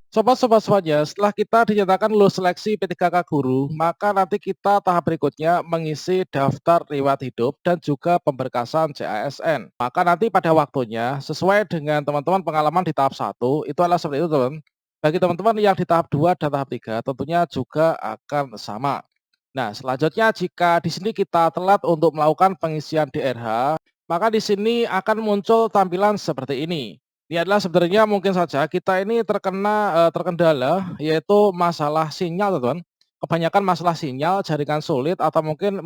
Sobat-sobat semuanya, setelah kita dinyatakan lulus seleksi P3K Guru, maka nanti kita tahap berikutnya mengisi daftar riwayat hidup dan juga pemberkasan CASN. Maka nanti pada waktunya, sesuai dengan teman-teman pengalaman di tahap 1, itu adalah seperti itu teman. Bagi teman-teman yang di tahap 2 dan tahap 3, tentunya juga akan sama. Nah, selanjutnya jika di sini kita telat untuk melakukan pengisian DRH, maka di sini akan muncul tampilan seperti ini. Ini adalah sebenarnya mungkin saja kita ini terkendala yaitu masalah sinyal, teman-teman. Kebanyakan masalah sinyal, jaringan sulit atau mungkin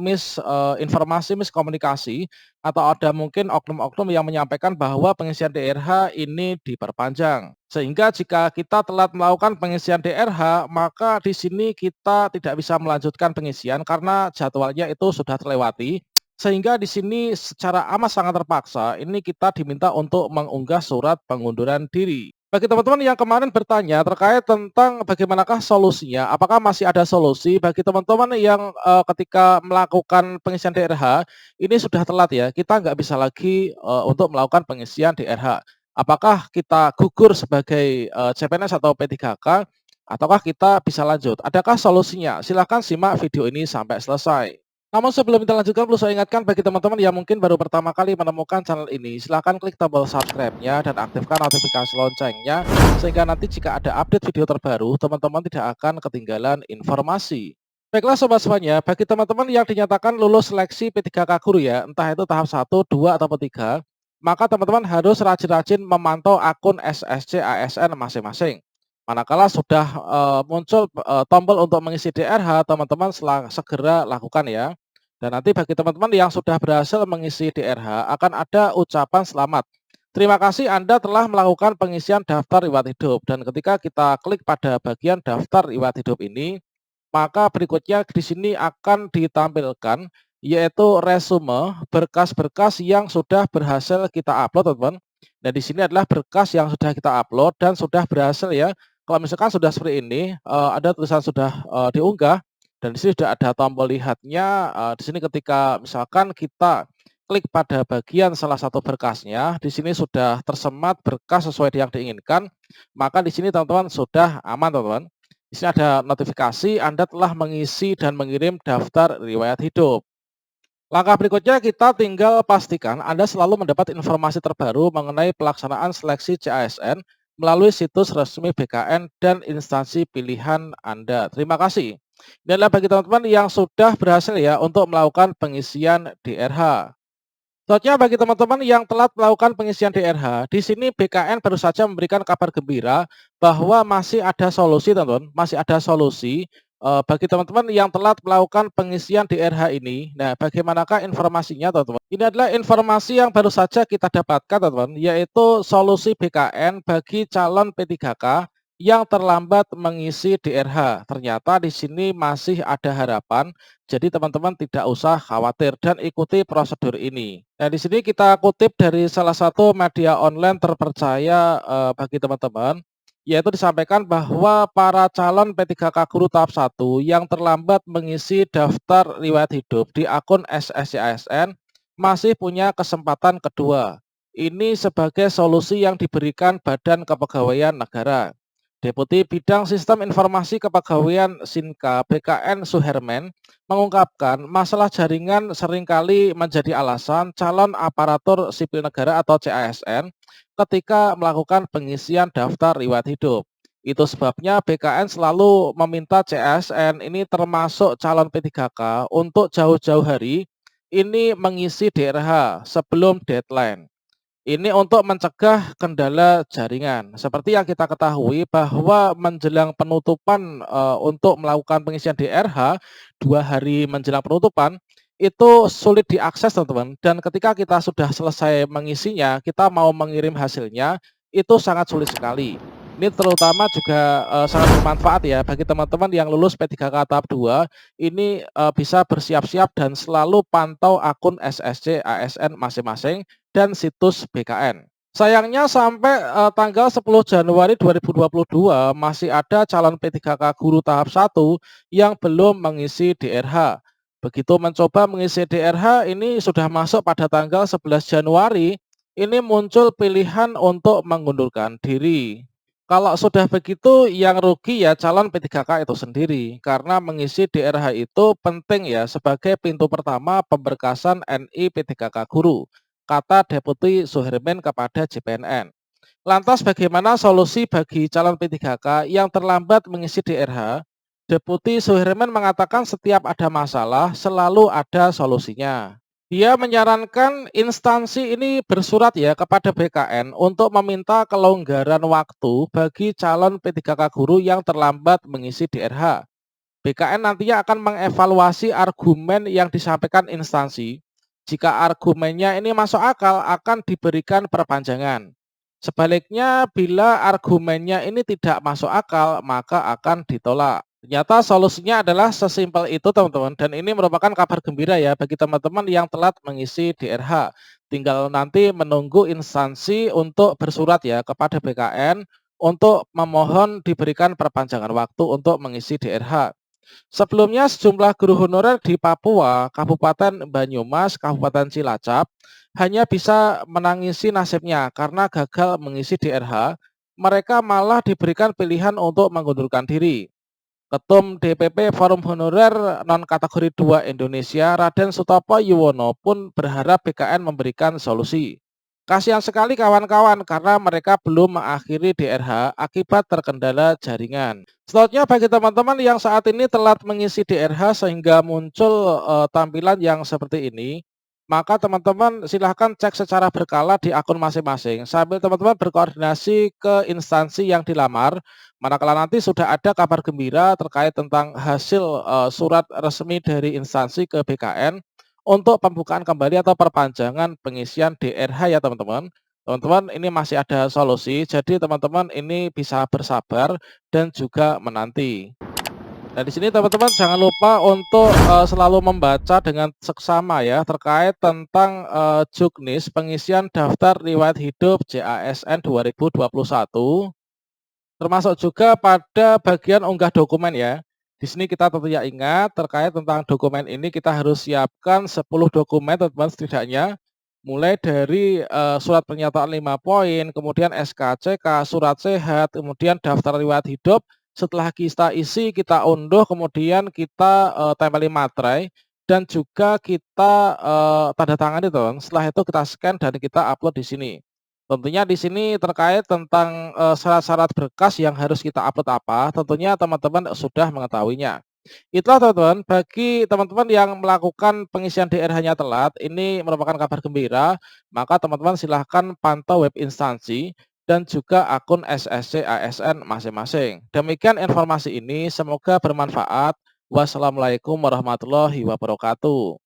informasi miskomunikasi atau ada mungkin oknum-oknum yang menyampaikan bahwa pengisian DRH ini diperpanjang. Sehingga jika kita telat melakukan pengisian DRH, maka di sini kita tidak bisa melanjutkan pengisian karena jadwalnya itu sudah terlewati. Sehingga di sini secara amat sangat terpaksa, ini kita diminta untuk mengunggah surat pengunduran diri. Bagi teman-teman yang kemarin bertanya terkait tentang bagaimanakah solusinya, apakah masih ada solusi bagi teman-teman yang ketika melakukan pengisian DRH, ini sudah telat ya, kita nggak bisa lagi untuk melakukan pengisian DRH. Apakah kita gugur sebagai CPNS atau P3K, ataukah kita bisa lanjut? Adakah solusinya? Silahkan simak video ini sampai selesai. Namun sebelum kita lanjutkan, perlu saya ingatkan bagi teman-teman yang mungkin baru pertama kali menemukan channel ini, silahkan klik tombol subscribe-nya dan aktifkan notifikasi loncengnya, sehingga nanti jika ada update video terbaru, teman-teman tidak akan ketinggalan informasi. Baiklah sobat semuanya, bagi teman-teman yang dinyatakan lulus seleksi P3K Guru ya, entah itu tahap 1, 2, ataupun 3, maka teman-teman harus rajin-rajin memantau akun SSC ASN masing-masing. Manakala sudah muncul tombol untuk mengisi DRH, teman-teman segera lakukan ya. Dan nanti bagi teman-teman yang sudah berhasil mengisi DRH akan ada ucapan selamat. Terima kasih Anda telah melakukan pengisian daftar riwayat hidup. Dan ketika kita klik pada bagian daftar riwayat hidup ini, maka berikutnya di sini akan ditampilkan yaitu resume berkas-berkas yang sudah berhasil kita upload, teman-teman. Dan di sini adalah berkas yang sudah kita upload dan sudah berhasil ya. Kalau misalkan sudah seperti ini, ada tulisan sudah diunggah dan di sini sudah ada tombol lihatnya. Di sini ketika misalkan kita klik pada bagian salah satu berkasnya, di sini sudah tersemat berkas sesuai yang diinginkan, maka di sini teman-teman sudah aman, teman-teman. Di sini ada notifikasi Anda telah mengisi dan mengirim daftar riwayat hidup. Langkah berikutnya kita tinggal pastikan Anda selalu mendapat informasi terbaru mengenai pelaksanaan seleksi CASN melalui situs resmi BKN dan instansi pilihan Anda. Terima kasih. Ini adalah bagi teman-teman yang sudah berhasil ya untuk melakukan pengisian DRH. Selanjutnya bagi teman-teman yang telat melakukan pengisian DRH, di sini BKN baru saja memberikan kabar gembira bahwa masih ada solusi, teman-teman, masih ada solusi bagi teman-teman yang telat melakukan pengisian DRH ini. Nah, bagaimanakah informasinya, teman-teman? Ini adalah informasi yang baru saja kita dapatkan, teman-teman, yaitu solusi BKN bagi calon P3K yang terlambat mengisi DRH. Ternyata di sini masih ada harapan. Jadi teman-teman tidak usah khawatir dan ikuti prosedur ini. Nah, di sini kita kutip dari salah satu media online terpercaya bagi teman-teman, yaitu disampaikan bahwa para calon P3K Guru tahap 1 yang terlambat mengisi daftar riwayat hidup di akun SSCASN masih punya kesempatan kedua. Ini sebagai solusi yang diberikan Badan Kepegawaian Negara. Deputi Bidang Sistem Informasi Kepegawaian Sinka BKN Suherman mengungkapkan masalah jaringan seringkali menjadi alasan calon aparatur sipil negara atau CASN ketika melakukan pengisian daftar riwayat hidup. Itu sebabnya BKN selalu meminta CASN ini termasuk calon P3K untuk jauh-jauh hari ini mengisi DRH sebelum deadline. Ini untuk mencegah kendala jaringan. Seperti yang kita ketahui bahwa menjelang penutupan untuk melakukan pengisian DRH 2 hari menjelang penutupan itu sulit diakses, teman-teman. Dan ketika kita sudah selesai mengisinya, kita mau mengirim hasilnya itu sangat sulit sekali. Ini terutama juga sangat bermanfaat ya bagi teman-teman yang lulus P3K tahap 2 ini bisa bersiap-siap dan selalu pantau akun SSC ASN masing-masing dan situs BKN. Sayangnya sampai tanggal 10 Januari 2022 masih ada calon P3K Guru tahap 1 yang belum mengisi DRH. Begitu mencoba mengisi DRH ini sudah masuk pada tanggal 11 Januari, ini muncul pilihan untuk mengundurkan diri. Kalau sudah begitu yang rugi ya calon P3K itu sendiri, karena mengisi DRH itu penting ya sebagai pintu pertama pemberkasan NI P3K Guru, kata Deputi Suhermin kepada JPNN. Lantas bagaimana solusi bagi calon P3K yang terlambat mengisi DRH? Deputi Suherman mengatakan setiap ada masalah selalu ada solusinya. Dia menyarankan instansi ini bersurat ya kepada BKN untuk meminta kelonggaran waktu bagi calon P3K guru yang terlambat mengisi DRH. BKN nantinya akan mengevaluasi argumen yang disampaikan instansi. Jika argumennya ini masuk akal, akan diberikan perpanjangan. Sebaliknya, bila argumennya ini tidak masuk akal, maka akan ditolak. Ternyata solusinya adalah sesimpel itu teman-teman, dan ini merupakan kabar gembira ya bagi teman-teman yang telat mengisi DRH. Tinggal nanti menunggu instansi untuk bersurat ya kepada BKN untuk memohon diberikan perpanjangan waktu untuk mengisi DRH. Sebelumnya sejumlah guru honorer di Papua, Kabupaten Banyumas, Kabupaten Cilacap hanya bisa menangisi nasibnya karena gagal mengisi DRH. Mereka malah diberikan pilihan untuk mengundurkan diri. Ketum DPP Forum Honorer Non-Kategori 2 Indonesia, Raden Sutopo Yuwono pun berharap BKN memberikan solusi. Kasihan sekali kawan-kawan karena mereka belum mengakhiri DRH akibat terkendala jaringan. Selanjutnya bagi teman-teman yang saat ini telat mengisi DRH sehingga muncul tampilan yang seperti ini, maka teman-teman silahkan cek secara berkala di akun masing-masing sambil teman-teman berkoordinasi ke instansi yang dilamar. Manakala nanti sudah ada kabar gembira terkait tentang hasil surat resmi dari instansi ke BKN untuk pembukaan kembali atau perpanjangan pengisian DRH ya teman-teman. Teman-teman ini masih ada solusi, jadi teman-teman ini bisa bersabar dan juga menanti. Nah, di sini teman-teman jangan lupa untuk selalu membaca dengan seksama ya terkait tentang juknis pengisian daftar riwayat hidup JASN 2021. Termasuk juga pada bagian unggah dokumen ya. Di sini kita tentunya ingat terkait tentang dokumen ini kita harus siapkan 10 dokumen teman-teman setidaknya. Mulai dari surat pernyataan 5 poin, kemudian SKCK, surat sehat, kemudian daftar riwayat hidup. Setelah kita isi, kita unduh, kemudian kita tempeli materai dan juga kita tanda tangan itu. Setelah itu kita scan dan kita upload di sini. Tentunya di sini terkait tentang, syarat-syarat berkas yang harus kita upload apa, tentunya teman-teman sudah mengetahuinya. Itulah teman-teman, bagi teman-teman yang melakukan pengisian DRH-nya telat, ini merupakan kabar gembira, maka teman-teman silahkan pantau web instansi dan juga akun SSC ASN masing-masing. Demikian informasi ini, semoga bermanfaat. Wassalamualaikum warahmatullahi wabarakatuh.